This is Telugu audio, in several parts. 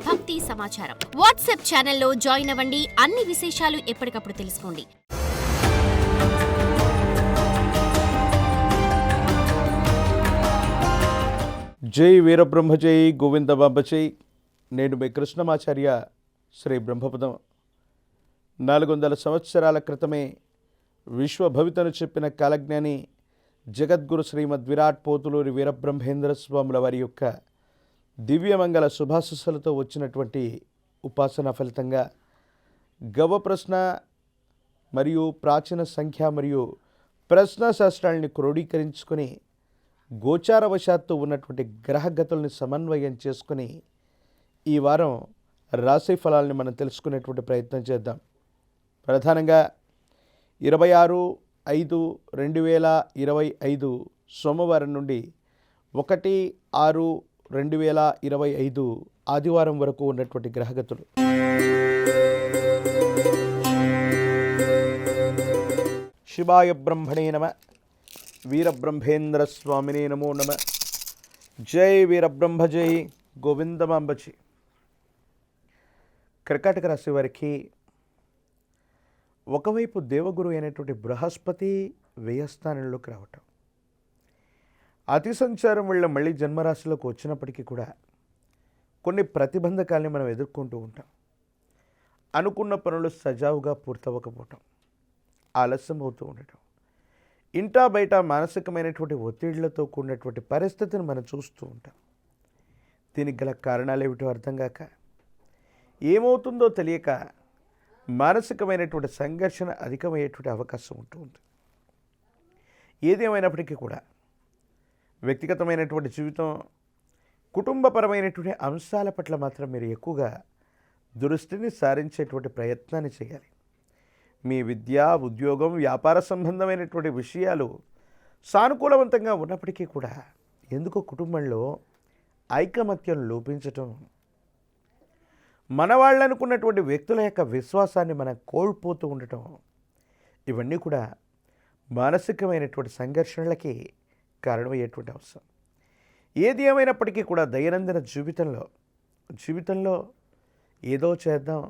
భక్తి సమాచారం. వాట్సాప్ ఛానల్లో జాయిన్ అవ్వండి. అన్ని విశేషాలు ఎప్పటికప్పుడు తెలుసుకోండి. జై వీరబ్రహ్మ జై గోవింద బాబ జై. నేను మీ కృష్ణమాచార్య శ్రీ బ్రహ్మపదం. 400 సంవత్సరాల క్రితమే విశ్వభవితను చెప్పిన కాలజ్ఞాని జగద్గురు శ్రీమద్ విరాట్ పోతులూరి వీరబ్రహ్మేంద్ర స్వాముల వారి యొక్క దివ్యమంగళ శుభాశస్సులతో వచ్చినటువంటి ఉపాసన ఫలితంగా గవ ప్రశ్న మరియు ప్రాచీన సంఖ్య మరియు ప్రశ్న శాస్త్రాలని క్రోడీకరించుకొని గోచారవశాత్తు ఉన్నటువంటి గ్రహగతుల్ని సమన్వయం చేసుకుని ఈ వారం రాశి ఫలాలని మనం తెలుసుకునేటువంటి ప్రయత్నం చేద్దాం. ప్రధానంగా 26/5/2025 సోమవారం నుండి 1/6/2025 ఆదివారం వరకు ఉన్నటువంటి గ్రహగతులు. శివాయ బ్రహ్మణే నమ. వీరబ్రహ్మేంద్ర స్వామినే నమో నమ. జై వీరబ్రహ్మ జై గోవిందమాంబచి. కర్కాటక రాశి వారికి ఒకవైపు దేవగురు అయినటువంటి బృహస్పతి వ్యయస్థానంలోకి రావటం, అతి సంచారం వల్ల మళ్ళీ జన్మరాశిలోకి వచ్చినప్పటికీ కూడా కొన్ని ప్రతిబంధకాల్ని మనం ఎదుర్కొంటూ ఉంటాం. అనుకున్న పనులు సజావుగా పూర్తవ్వకపోవటం, ఆలస్యం అవుతూ ఉండటం, ఇంటా బయట మానసికమైనటువంటి ఒత్తిళ్లతో కూడినటువంటి పరిస్థితిని మనం చూస్తూ ఉంటాం. దీనికి గల కారణాలు ఏమిటో అర్థం కాక, ఏమవుతుందో తెలియక మానసికమైనటువంటి సంఘర్షణ అధికమయ్యేటువంటి అవకాశం ఉంటూ ఉంది. ఏదేమైనప్పటికీ కూడా వ్యక్తిగతమైనటువంటి జీవితం, కుటుంబపరమైనటువంటి అంశాల పట్ల మాత్రం మీరు ఎక్కువగా దృష్టిని సారించేటువంటి ప్రయత్నాన్ని చేయాలి. మీ విద్య, ఉద్యోగం, వ్యాపార సంబంధమైనటువంటి విషయాలు సానుకూలవంతంగా ఉన్నప్పటికీ కూడా ఎందుకో కుటుంబంలో ఐకమత్యం లోపించటం, మన వాళ్ళనుకున్నటువంటి వ్యక్తుల యొక్క విశ్వాసాన్ని మనం కోల్పోతూ ఉండటం, ఇవన్నీ కూడా మానసికమైనటువంటి సంఘర్షణలకి కారణమయ్యేటువంటి అవసరం. ఏది ఏమైనప్పటికీ కూడా దైనందిన జీవితంలో ఏదో చేద్దాం,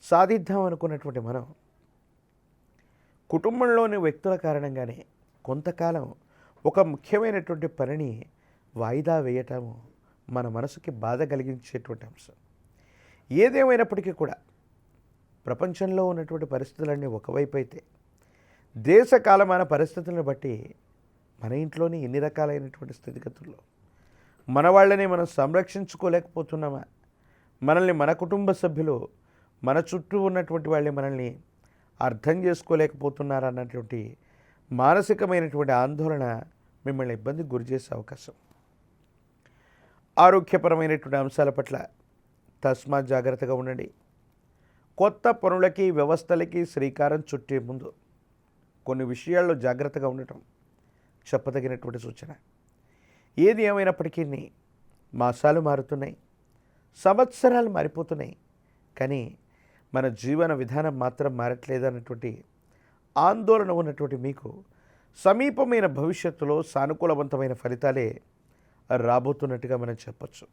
సాధిద్దాం అనుకున్నటువంటి మనం కుటుంబంలోని వ్యక్తుల కారణంగానే కొంతకాలం ఒక ముఖ్యమైనటువంటి పనిని వాయిదా వేయటము మన మనసుకి బాధ కలిగించేటువంటి అంశం. ఏదేమైనప్పటికీ కూడా ప్రపంచంలో ఉన్నటువంటి పరిస్థితులన్నీ ఒకవైపు అయితే, దేశ కాలమాన పరిస్థితులను బట్టి మన ఇంట్లోని ఎన్ని రకాలైనటువంటి స్థితిగతుల్లో మన వాళ్ళని మనం సంరక్షించుకోలేకపోతున్నామా, మనల్ని మన కుటుంబ సభ్యులు, మన చుట్టూ ఉన్నటువంటి వాళ్ళని మనల్ని అర్థం చేసుకోలేకపోతున్నారా అన్నటువంటి మానసికమైనటువంటి ఆందోళన మిమ్మల్ని ఇబ్బందికి గురి చేసే అవకాశం. ఆరోగ్యపరమైనటువంటి అంశాల పట్ల తస్మాత్ జాగ్రత్తగా ఉండండి. కొత్త పనులకి, వ్యవస్థలకి శ్రీకారం చుట్టే ముందు కొన్ని విషయాల్లో జాగ్రత్తగా ఉండటం చెప్పదగినటువంటి సూచన. ఏది ఏమైనప్పటికీ మాసాలు మారుతున్నాయి, సంవత్సరాలు మారిపోతున్నాయి, కానీ మన జీవన విధానం మాత్రం మారట్లేదన్నటువంటి ఆందోళన ఉన్నటువంటి మీకు సమీపమైన భవిష్యత్తులో సానుకూలవంతమైన ఫలితాలే రాబోతున్నట్టుగా మనం చెప్పచ్చు.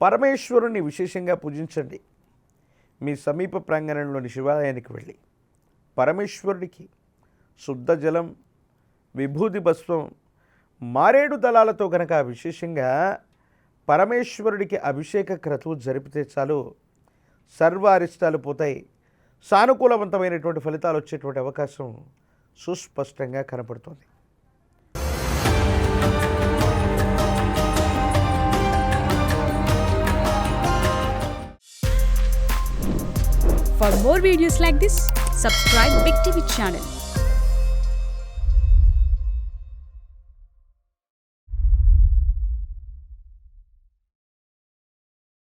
పరమేశ్వరుణ్ణి విశేషంగా పూజించండి. మీ సమీప ప్రాంగణంలోని శివాలయానికి వెళ్ళి పరమేశ్వరుడికి శుద్ధ జలం, విభూతి భస్వం, మారేడు దళాలతో కనుక విశేషంగా పరమేశ్వరుడికి అభిషేక క్రతువు జరిపితే చాలు, సర్వ అరిష్టాలు పోతాయి, సానుకూలవంతమైనటువంటి ఫలితాలు వచ్చేటువంటి అవకాశం సుస్పష్టంగా కనపడుతుంది. For more videos like this, subscribe Big TV channel.